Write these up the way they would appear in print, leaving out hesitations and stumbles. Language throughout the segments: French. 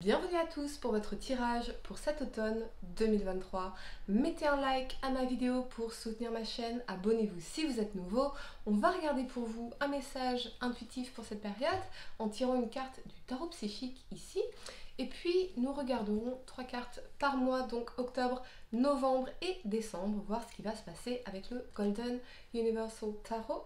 Bienvenue à tous pour votre tirage pour cet automne 2023. Mettez un like à ma vidéo pour soutenir ma chaîne, abonnez-vous si vous êtes nouveau. On va regarder pour vous un message intuitif pour cette période en tirant une carte du tarot psychique ici. Et puis nous regarderons 3 cartes par mois, donc octobre, novembre et décembre, voir ce qui va se passer avec le Golden Universal Tarot.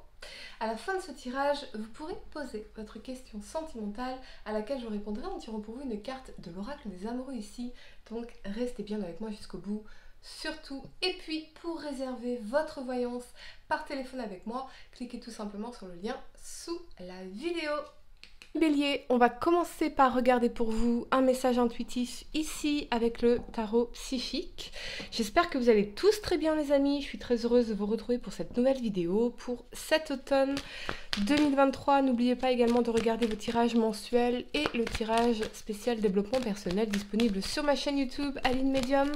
À la fin de ce tirage, vous pourrez poser votre question sentimentale à laquelle je répondrai en tirant pour vous une carte de l'oracle des amoureux ici. Donc restez bien avec moi jusqu'au bout, surtout. Et puis pour réserver votre voyance par téléphone avec moi, cliquez tout simplement sur le lien sous la vidéo. Bélier, on va commencer par regarder pour vous un message intuitif ici avec le tarot psychique. J'espère que vous allez tous très bien les amis, je suis très heureuse de vous retrouver pour cette nouvelle vidéo pour cet automne 2023. N'oubliez pas également de regarder vos tirages mensuels et le tirage spécial développement personnel disponible sur ma chaîne YouTube Aline Medium.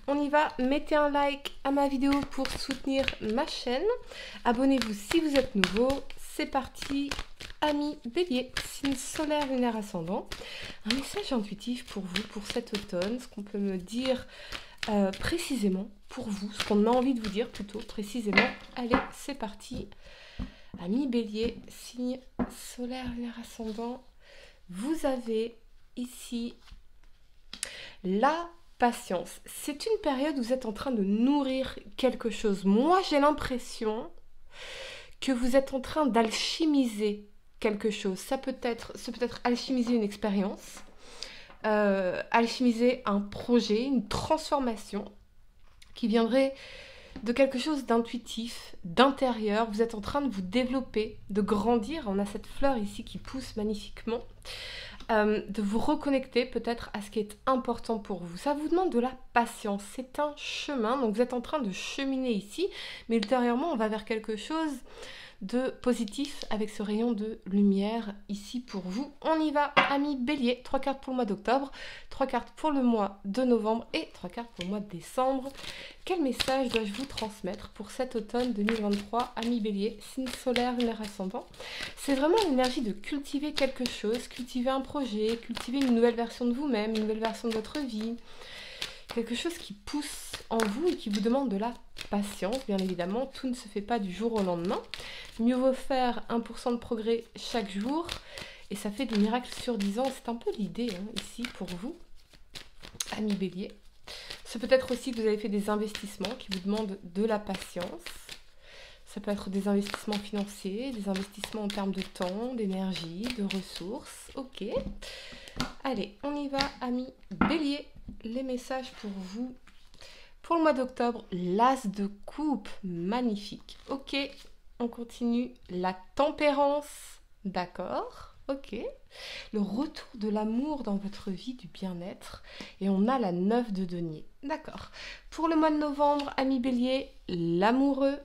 On y va, mettez un like à ma vidéo pour soutenir ma chaîne. Abonnez-vous si vous êtes nouveau. C'est parti, amis Bélier, signe solaire, lunaire, ascendant. Un message intuitif pour vous, pour cet automne, ce qu'on peut me dire précisément pour vous, ce qu'on a envie de vous dire plutôt précisément. Allez, c'est parti. Amis Bélier, signe solaire, lunaire, ascendant. Vous avez ici la patience. C'est une période où vous êtes en train de nourrir quelque chose. Moi, j'ai l'impression que vous êtes en train d'alchimiser quelque chose. Ça peut être alchimiser une expérience, alchimiser un projet, une transformation qui viendrait de quelque chose d'intuitif, d'intérieur. Vous êtes en train de vous développer, de grandir. On a cette fleur ici qui pousse magnifiquement. De vous reconnecter peut-être à ce qui est important pour vous. Ça vous demande de la patience. C'est un chemin. Donc vous êtes en train de cheminer ici, mais ultérieurement on va vers quelque chose de positif avec ce rayon de lumière ici pour vous. On y va, amis Bélier. 3 cartes pour le mois d'octobre, 3 cartes pour le mois de novembre et 3 cartes pour le mois de décembre. Quel message dois-je vous transmettre pour cet automne 2023, amis Bélier, signe solaire, lunaire, ascendant? C'est vraiment l'énergie de cultiver quelque chose, cultiver un projet, cultiver une nouvelle version de vous-même, une nouvelle version de votre vie. Quelque chose qui pousse en vous et qui vous demande de la patience, bien évidemment. Tout ne se fait pas du jour au lendemain. Mieux vaut faire 1% de progrès chaque jour. Et ça fait des miracles sur 10 ans. C'est un peu l'idée ici pour vous, amis Bélier. C'est peut-être aussi que vous avez fait des investissements qui vous demandent de la patience. Ça peut être des investissements financiers, des investissements en termes de temps, d'énergie, de ressources. Ok. Allez, on y va, amis Bélier. Les messages pour vous. Pour le mois d'octobre, l'as de coupe, magnifique. Ok, on continue. La tempérance, d'accord. Ok. Le retour de l'amour dans votre vie, du bien-être. Et on a la 9 de denier. D'accord. Pour le mois de novembre, amis Bélier, l'amoureux.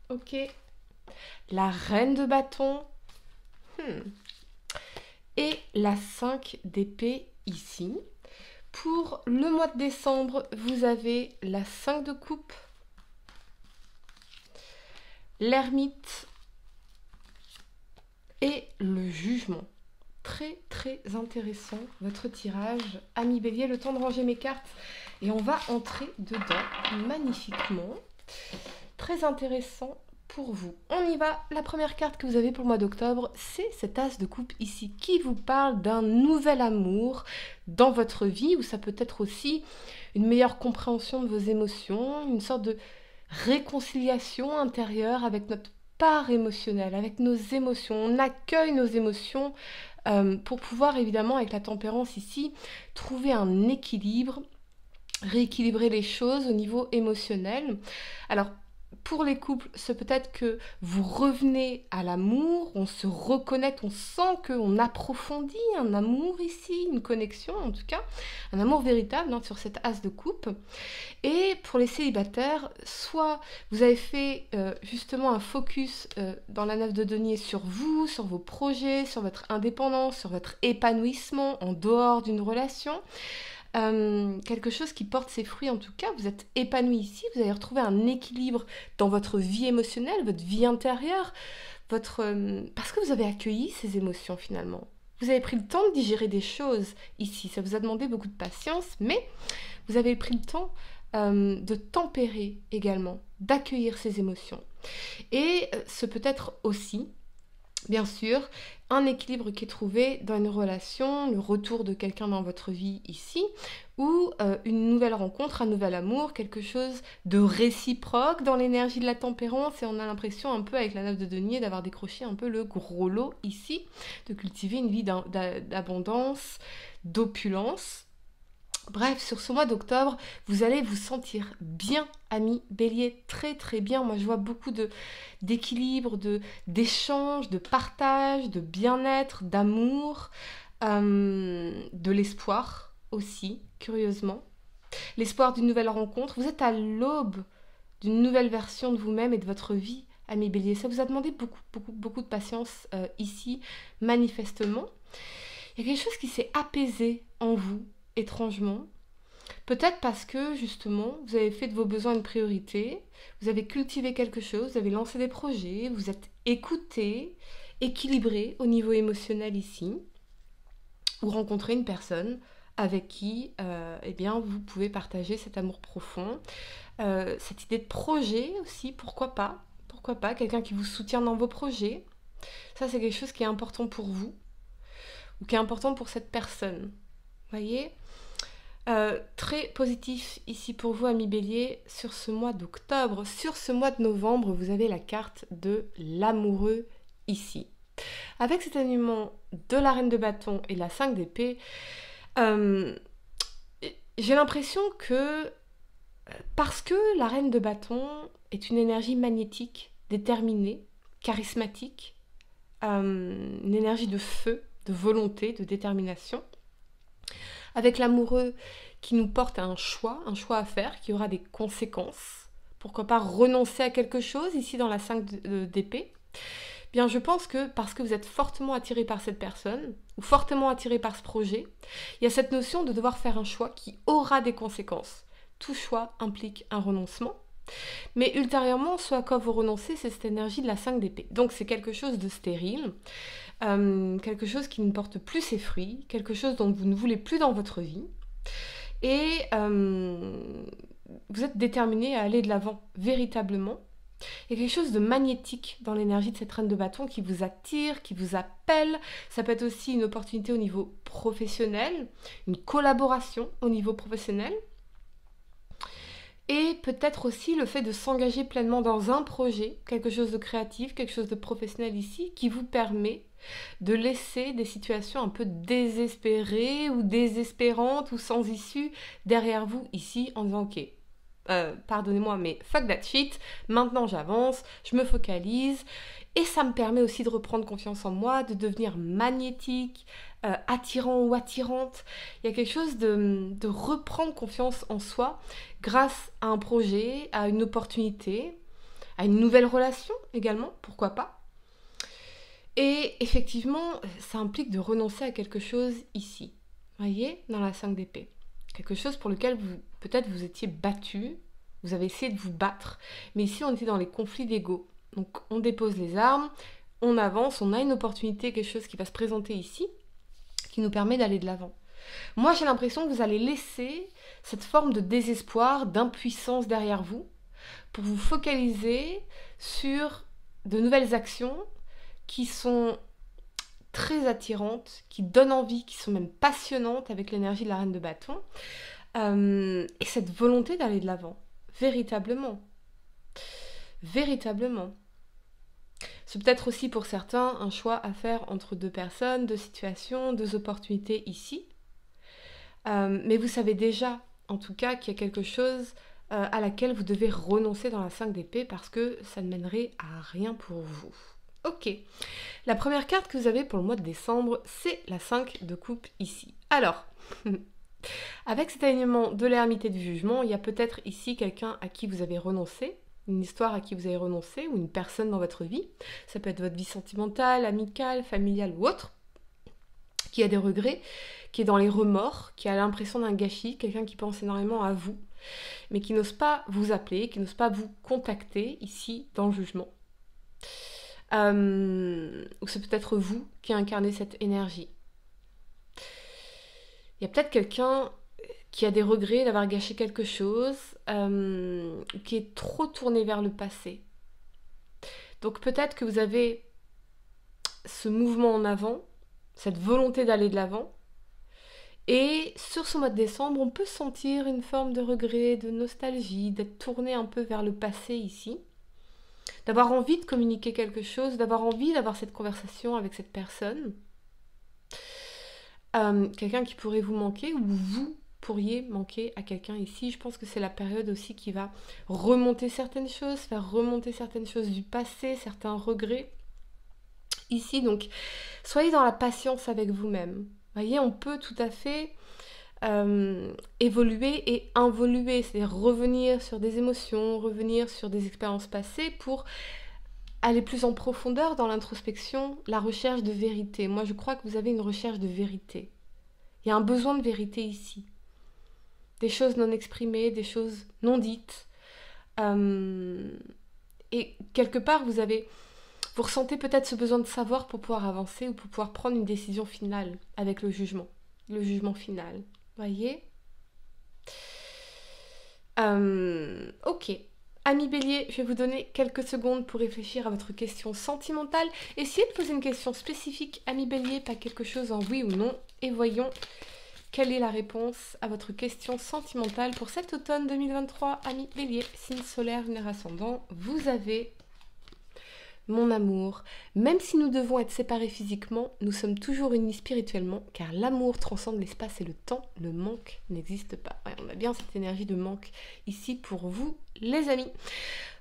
Ok. La reine de bâton. Et la 5 d'épée ici. Pour le mois de décembre, vous avez la 5 de coupe, l'ermite et le jugement. Très très intéressant votre tirage, ami Bélier. Le temps de ranger mes cartes et on va entrer dedans magnifiquement. Très intéressant pour vous. On y va. La première carte que vous avez pour le mois d'octobre, c'est cet as de coupe ici qui vous parle d'un nouvel amour dans votre vie, ou ça peut être aussi une meilleure compréhension de vos émotions, une sorte de réconciliation intérieure avec notre part émotionnelle, avec nos émotions. On accueille nos émotions pour pouvoir évidemment, avec la tempérance ici, trouver un équilibre, rééquilibrer les choses au niveau émotionnel. Alors, pour les couples, c'est peut-être que vous revenez à l'amour, on se reconnecte, on sent qu'on approfondit un amour ici, une connexion en tout cas, un amour véritable sur cette as de coupe. Et pour les célibataires, soit vous avez fait justement un focus dans la 9 de denier sur vous, sur vos projets, sur votre indépendance, sur votre épanouissement en dehors d'une relation. Quelque chose qui porte ses fruits en tout cas, vous êtes épanoui ici, vous allez retrouver un équilibre dans votre vie émotionnelle, votre vie intérieure, parce que vous avez accueilli ces émotions finalement. Vous avez pris le temps de digérer des choses ici. Ça vous a demandé beaucoup de patience, mais vous avez pris le temps de tempérer également, d'accueillir ces émotions. Et ce peut être aussi, bien sûr, un équilibre qui est trouvé dans une relation, le retour de quelqu'un dans votre vie ici, ou une nouvelle rencontre, un nouvel amour, quelque chose de réciproque dans l'énergie de la tempérance, et on a l'impression un peu avec la 9 de denier d'avoir décroché un peu le gros lot ici, de cultiver une vie d'abondance, d'opulence. Bref, sur ce mois d'octobre, vous allez vous sentir bien, amis Bélier, très très bien. Moi, je vois beaucoup d'équilibre, d'échange, de partage, de bien-être, d'amour, de l'espoir aussi, curieusement. L'espoir d'une nouvelle rencontre. Vous êtes à l'aube d'une nouvelle version de vous-même et de votre vie, amis Bélier. Ça vous a demandé beaucoup de patience ici, manifestement. Il y a quelque chose qui s'est apaisé en vous, étrangement. Peut-être parce que, justement, vous avez fait de vos besoins une priorité, vous avez cultivé quelque chose, vous avez lancé des projets, vous êtes écouté, équilibré au niveau émotionnel ici, ou rencontré une personne avec qui eh bien, vous pouvez partager cet amour profond, cette idée de projet aussi, pourquoi pas, quelqu'un qui vous soutient dans vos projets. Ça, c'est quelque chose qui est important pour vous, ou qui est important pour cette personne. Voyez, très positif ici pour vous, amis Bélier, sur ce mois d'octobre. Sur ce mois de novembre, vous avez la carte de l'amoureux ici. Avec cet alignement de la reine de bâton et la 5 d'épée, j'ai l'impression que, parce que la reine de bâton est une énergie magnétique, déterminée, charismatique, une énergie de feu, de volonté, de détermination, avec l'amoureux qui nous porte à un choix à faire, qui aura des conséquences. Pourquoi pas renoncer à quelque chose, ici dans la 5 d'épée. Bien, je pense que parce que vous êtes fortement attiré par cette personne, ou fortement attiré par ce projet, il y a cette notion de devoir faire un choix qui aura des conséquences. Tout choix implique un renoncement. Mais ultérieurement, ce à quoi vous renoncez, c'est cette énergie de la 5 d'épée. Donc c'est quelque chose de stérile, quelque chose qui ne porte plus ses fruits, quelque chose dont vous ne voulez plus dans votre vie. Et vous êtes déterminé à aller de l'avant, véritablement. Il y a quelque chose de magnétique dans l'énergie de cette reine de bâton qui vous attire, qui vous appelle. Ça peut être aussi une opportunité au niveau professionnel, une collaboration au niveau professionnel. Et peut-être aussi le fait de s'engager pleinement dans un projet, quelque chose de créatif, quelque chose de professionnel ici, qui vous permet de laisser des situations un peu désespérées ou désespérantes ou sans issue derrière vous ici en disant ok, pardonnez-moi mais fuck that shit, maintenant j'avance, je me focalise et ça me permet aussi de reprendre confiance en moi, de devenir magnétique, attirant ou attirante. Il y a quelque chose de reprendre confiance en soi grâce à un projet, à une opportunité, à une nouvelle relation également, pourquoi pas. Et effectivement, ça implique de renoncer à quelque chose ici, voyez, dans la 5 d'épée. Quelque chose pour lequel peut-être vous étiez battu, vous avez essayé de vous battre, mais ici on était dans les conflits d'ego. Donc on dépose les armes, on avance, on a une opportunité, quelque chose qui va se présenter ici, qui nous permet d'aller de l'avant. Moi j'ai l'impression que vous allez laisser cette forme de désespoir, d'impuissance derrière vous, pour vous focaliser sur de nouvelles actions qui sont très attirantes, qui donnent envie, qui sont même passionnantes avec l'énergie de la reine de bâton, et cette volonté d'aller de l'avant, véritablement. Véritablement. C'est peut-être aussi pour certains un choix à faire entre deux personnes, deux situations, deux opportunités ici. Mais vous savez déjà, en tout cas, qu'il y a quelque chose à laquelle vous devez renoncer dans la 5 d'épée parce que ça ne mènerait à rien pour vous. Ok, la première carte que vous avez pour le mois de décembre, c'est la 5 de coupe ici. Alors, avec cet alignement de l'ermite et du jugement, il y a peut-être ici quelqu'un à qui vous avez renoncé, une histoire à qui vous avez renoncé, ou une personne dans votre vie. Ça peut être votre vie sentimentale, amicale, familiale ou autre, qui a des regrets, qui est dans les remords, qui a l'impression d'un gâchis, quelqu'un qui pense énormément à vous, mais qui n'ose pas vous appeler, qui n'ose pas vous contacter ici dans le jugement. Ou c'est peut-être vous qui incarnez cette énergie. Il y a peut-être quelqu'un qui a des regrets d'avoir gâché quelque chose, qui est trop tourné vers le passé. Donc peut-être que vous avez ce mouvement en avant, cette volonté d'aller de l'avant. Et sur ce mois de décembre, on peut sentir une forme de regret, de nostalgie, d'être tourné un peu vers le passé ici. D'avoir envie de communiquer quelque chose, d'avoir envie d'avoir cette conversation avec cette personne. Quelqu'un qui pourrait vous manquer ou vous pourriez manquer à quelqu'un ici. Je pense que c'est la période aussi qui va remonter certaines choses, faire remonter certaines choses du passé, certains regrets. Ici, donc, soyez dans la patience avec vous-même. Vous voyez, on peut tout à fait évoluer et involuer, c'est-à-dire revenir sur des émotions, revenir sur des expériences passées pour aller plus en profondeur dans l'introspection, la recherche de vérité. Moi, je crois que vous avez une recherche de vérité. Il y a un besoin de vérité ici. Des choses non exprimées, des choses non dites. Et quelque part, vous ressentez peut-être ce besoin de savoir pour pouvoir avancer ou pour pouvoir prendre une décision finale avec le jugement final. Voyez ? Ok. Amis Bélier, je vais vous donner quelques secondes pour réfléchir à votre question sentimentale. Essayez de poser une question spécifique, Amis Bélier, pas quelque chose en oui ou non. Et voyons quelle est la réponse à votre question sentimentale pour cet automne 2023, Amis Bélier, signe solaire, lunaire ascendant. Vous avez... Mon amour, même si nous devons être séparés physiquement, nous sommes toujours unis spirituellement, car l'amour transcende l'espace et le temps, le manque n'existe pas. Ouais, on a bien cette énergie de manque ici pour vous, les amis.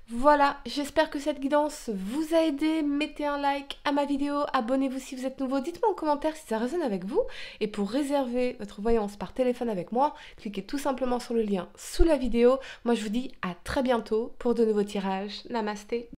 Voilà, j'espère que cette guidance vous a aidé. Mettez un like à ma vidéo, abonnez-vous si vous êtes nouveau, dites-moi en commentaire si ça résonne avec vous. Et pour réserver votre voyance par téléphone avec moi, cliquez tout simplement sur le lien sous la vidéo. Moi je vous dis à très bientôt pour de nouveaux tirages. Namasté.